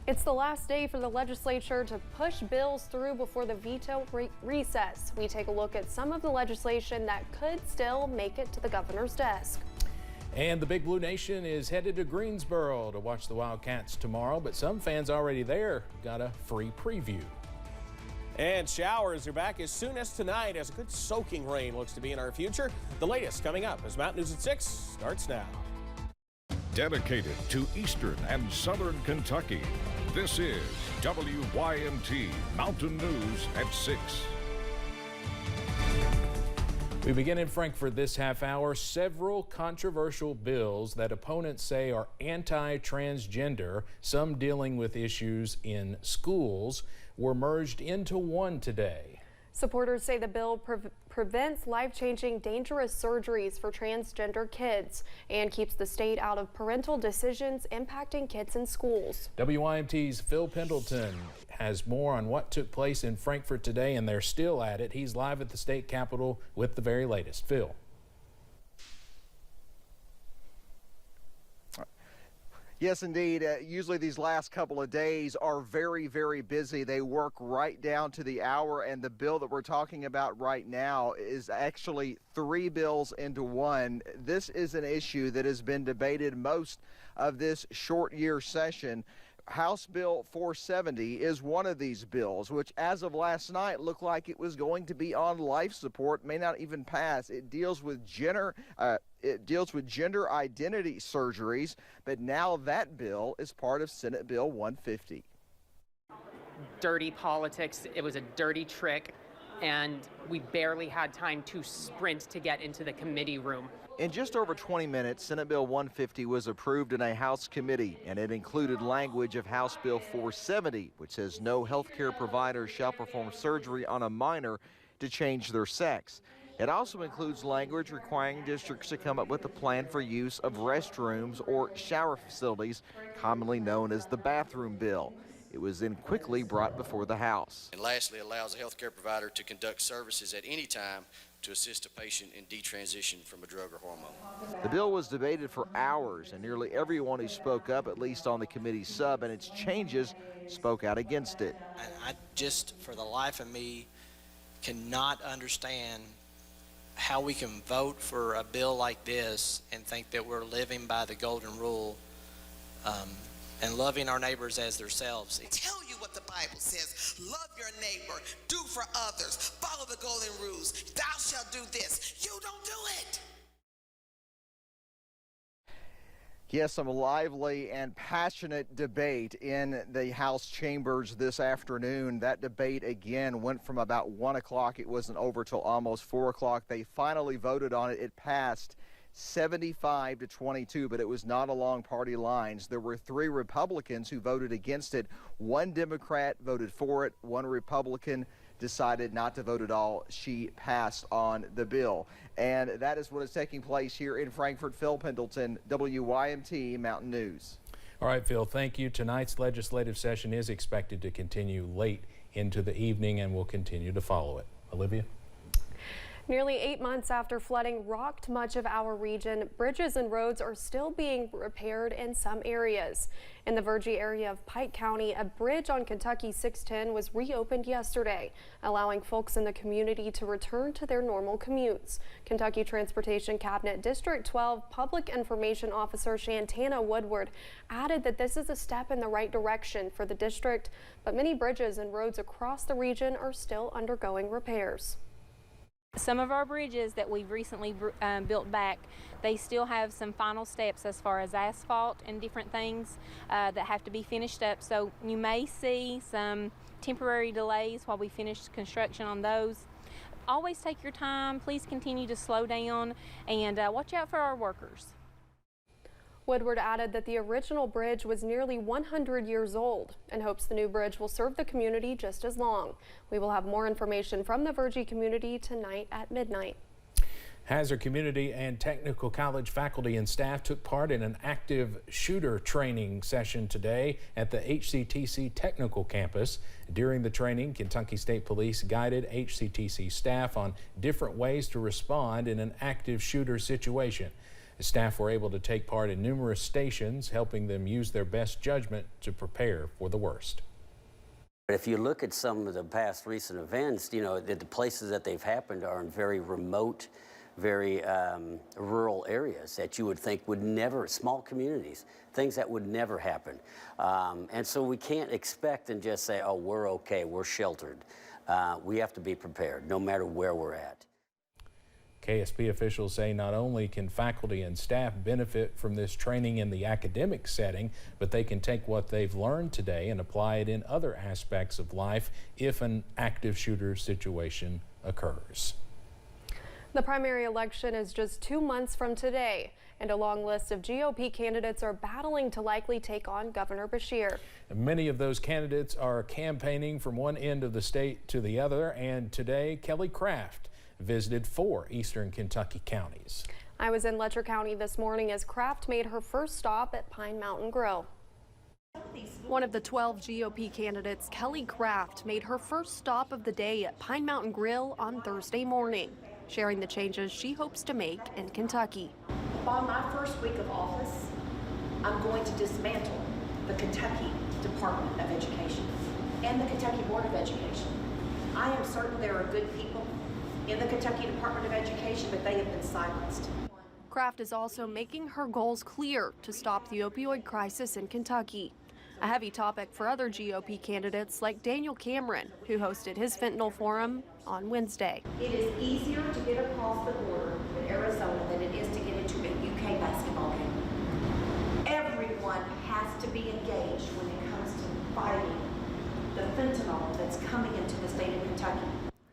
It's the last day for the legislature to push bills through before the veto recess. We take a look at some of the legislation that could still make it to the governor's desk. And the Big Blue Nation is headed to Greensboro to watch the Wildcats tomorrow, but some fans already there got a free preview. And showers are back as soon as tonight, as a good soaking rain looks to be in our future. The latest coming up as Mountain News at 6 starts now. Dedicated to Eastern and Southern Kentucky, this is WYMT Mountain News at 6. We begin in Frankfort this half hour. Several controversial bills that opponents say are anti-transgender, some dealing with issues in schools, were merged into one today. Supporters say the bill prevents life-changing, dangerous surgeries for transgender kids and keeps the state out of parental decisions impacting kids in schools. WYMT's Phil Pendleton has more on what took place in Frankfort today, and they're still at it. He's live at the state capitol with the very latest. Phil. Yes, indeed. Usually these last couple of days are very, very busy. They work right down to the hour, and the bill that we're talking about right now is actually 3 bills into one. This is an issue that has been debated most of this short year session. House Bill 470 is one of these bills, which as of last night looked like it was going to be on life support, may not even pass. It deals with gender identity surgeries, but now that bill is part of Senate Bill 150. Dirty politics. It was a dirty trick, and we barely had time to sprint to get into the committee room. In just over 20 minutes, Senate Bill 150 was approved in a House committee, and it included language of House Bill 470, which says no healthcare provider shall perform surgery on a minor to change their sex. It also includes language requiring districts to come up with a plan for use of restrooms or shower facilities, commonly known as the bathroom bill. It was then quickly brought before the House. And lastly, it allows a healthcare provider to conduct services at any time to assist a patient in detransition from a drug or hormone. The bill was debated for hours, and nearly everyone who spoke up, at least on the committee sub, and its changes, spoke out against it. I just, for the life of me, cannot understand how we can vote for a bill like this and think that we're living by the golden rule and loving our neighbors as themselves. Tell you what the Bible says. Love your neighbor. Do for others. Follow the golden rules. Thou shalt do this. You don't do it. Yes, some lively and passionate debate in the House chambers this afternoon. That debate again went from about 1 o'clock. It wasn't over till almost 4 o'clock. They finally voted on it. It passed 75 to 22, but it was not along party lines. There were 3 Republicans who voted against it. 1 Democrat voted for it. 1 Republican decided not to vote at all. She passed on the bill. And that is what is taking place here in Frankfort. Phil Pendleton, WYMT Mountain News. All right, Phil, thank you. Tonight's legislative session is expected to continue late into the evening, and we'll continue to follow it. Olivia? Nearly 8 months after flooding rocked much of our region, bridges and roads are still being repaired in some areas. In the Virgie area of Pike County, a bridge on Kentucky 610 was reopened yesterday, allowing folks in the community to return to their normal commutes. Kentucky Transportation Cabinet District 12 Public Information Officer Shantana Woodward added that this is a step in the right direction for the district, but many bridges and roads across the region are still undergoing repairs. Some of our bridges that we've recently built back, they still have some final steps as far as asphalt and different things that have to be finished up. So you may see some temporary delays while we finish construction on those. Always take your time. Please continue to slow down and watch out for our workers. Woodward added that the original bridge was nearly 100 years old and hopes the new bridge will serve the community just as long. We will have more information from the Virgie community tonight at midnight. Hazard Community and Technical College faculty and staff took part in an active shooter training session today at the HCTC Technical Campus. During the training, Kentucky State Police guided HCTC staff on different ways to respond in an active shooter situation. Staff were able to take part in numerous stations, helping them use their best judgment to prepare for the worst. If you look at some of the past recent events, you know, the places that they've happened are in very remote, very rural areas that you would think would never, small communities, things that would never happen. And so we can't expect and just say, oh, we're okay, we're sheltered. We have to be prepared no matter where we're at. KSP officials say not only can faculty and staff benefit from this training in the academic setting, but they can take what they've learned today and apply it in other aspects of life if an active shooter situation occurs. The primary election is just 2 months from today, and a long list of GOP candidates are battling to likely take on Governor Beshear. Many of those candidates are campaigning from one end of the state to the other, and today Kelly Craft visited 4 eastern Kentucky counties. I was in Letcher County this morning as Craft made her first stop at Pine Mountain Grill. One of the 12 GOP candidates, Kelly Craft, made her first stop of the day at Pine Mountain Grill on Thursday morning, sharing the changes she hopes to make in Kentucky. By my first week of office, I'm going to dismantle the Kentucky Department of Education and the Kentucky Board of Education. I am certain there are good people in the Kentucky Department of Education, but they have been silenced. Craft is also making her goals clear to stop the opioid crisis in Kentucky, a heavy topic for other GOP candidates like Daniel Cameron, who hosted his fentanyl forum on Wednesday. It is easier to get across the border in Arizona than it is to get into a UK basketball game. Everyone has to be engaged when it comes to fighting the fentanyl that's coming into the state of Kentucky.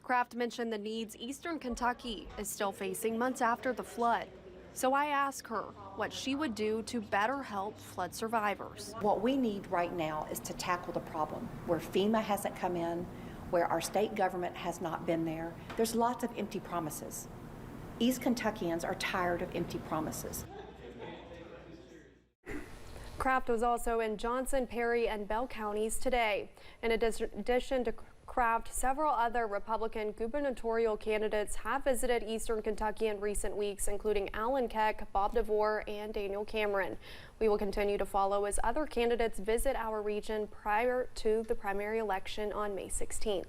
Craft mentioned the needs Eastern Kentucky is still facing months after the flood. So I asked her what she would do to better help flood survivors. What we need right now is to tackle the problem where FEMA hasn't come in, where our state government has not been there. There's lots of empty promises. East Kentuckians are tired of empty promises. Craft was also in Johnson, Perry, and Bell counties today. In addition to Craft, several other Republican gubernatorial candidates have visited Eastern Kentucky in recent weeks, including Alan Keck, Bob DeVore, and Daniel Cameron. We will continue to follow as other candidates visit our region prior to the primary election on May 16th.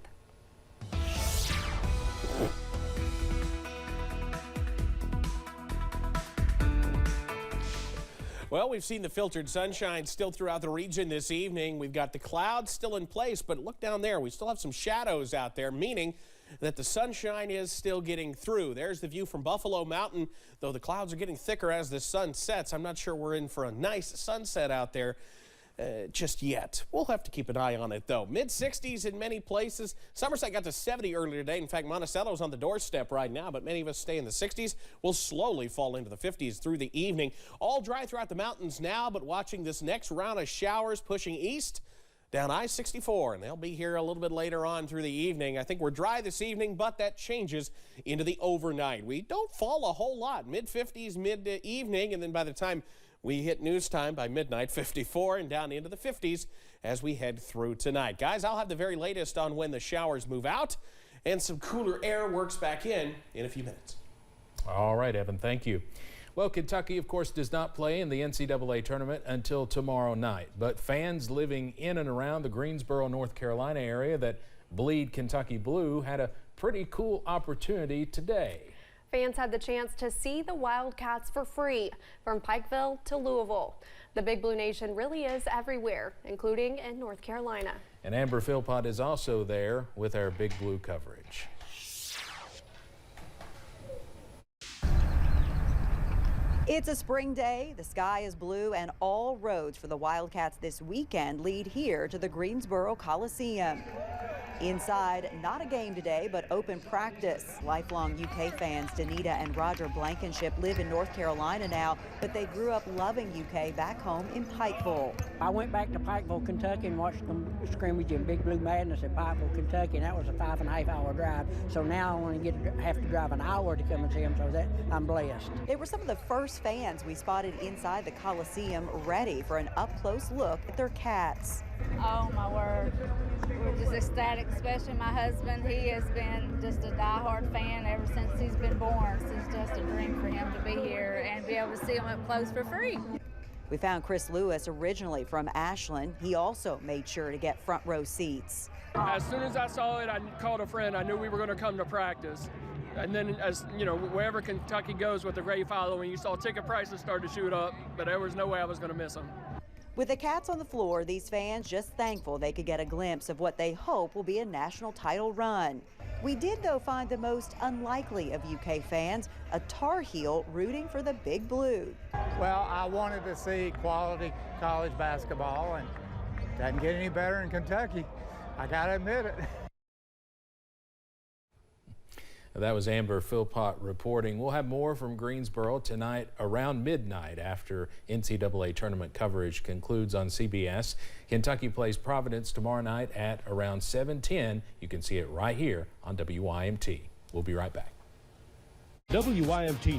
Well, we've seen the filtered sunshine still throughout the region this evening. We've got the clouds still in place, but look down there. We still have some shadows out there, meaning that the sunshine is still getting through. There's the view from Buffalo Mountain, though the clouds are getting thicker as the sun sets. I'm not sure we're in for a nice sunset out there just yet. We'll have to keep an eye on it, though. Mid-60s in many places. Somerset got to 70 earlier today. In fact, Monticello's on the doorstep right now, but many of us stay in the 60s. We'll slowly fall into the 50s through the evening. All dry throughout the mountains now, but watching this next round of showers pushing east down I-64, and they'll be here a little bit later on through the evening. I think we're dry this evening, but that changes into the overnight. We don't fall a whole lot. Mid-50s mid-evening, and then by the time we hit news time by midnight, 54 and down into the 50s as we head through tonight. Guys, I'll have the very latest on when the showers move out and some cooler air works back in a few minutes. All right, Evan, thank you. Well, Kentucky, of course, does not play in the NCAA tournament until tomorrow night, but fans living in and around the Greensboro, North Carolina area that bleed Kentucky blue had a pretty cool opportunity today. Fans had the chance to see the Wildcats for free from Pikeville to Louisville. The Big Blue Nation really is everywhere, including in North Carolina. And Amber Philpott is also there with our Big Blue coverage. It's a spring day, the sky is blue, and all roads for the Wildcats this weekend lead here to the Greensboro Coliseum. Inside, not a game today, but open practice. Lifelong UK fans Danita and Roger Blankenship live in North Carolina now, but they grew up loving UK back home in Pikeville. I went back to Pikeville, Kentucky and watched them scrimmage in Big Blue Madness at Pikeville, Kentucky, and that was a 5.5 hour drive. So now I only have to drive an hour to come and see them, so that I'm blessed. They were some of the first fans we spotted inside the Coliseum, ready for an up-close look at their cats. Oh my word. We're just ecstatic, especially my husband. He has been just a diehard fan ever since he's been born. It's just a dream for him to be here and be able to see him up close for free. We found Chris Lewis, originally from Ashland. He also made sure to get front row seats. As soon as I saw it, I called a friend. I knew we were going to come to practice. And then, as you know, wherever Kentucky goes with the great following, you saw ticket prices start to shoot up, but there was no way I was going to miss them. With the Cats on the floor, these fans just thankful they could get a glimpse of what they hope will be a national title run. We did, though, find the most unlikely of UK fans, a Tar Heel rooting for the Big Blue. Well, I wanted to see quality college basketball, and it doesn't get any better in Kentucky. I got to admit it. That was Amber Philpott reporting. We'll have more from Greensboro tonight around midnight after NCAA tournament coverage concludes on CBS. Kentucky plays Providence tomorrow night at around 7:10. You can see it right here on WYMT. We'll be right back. WYMT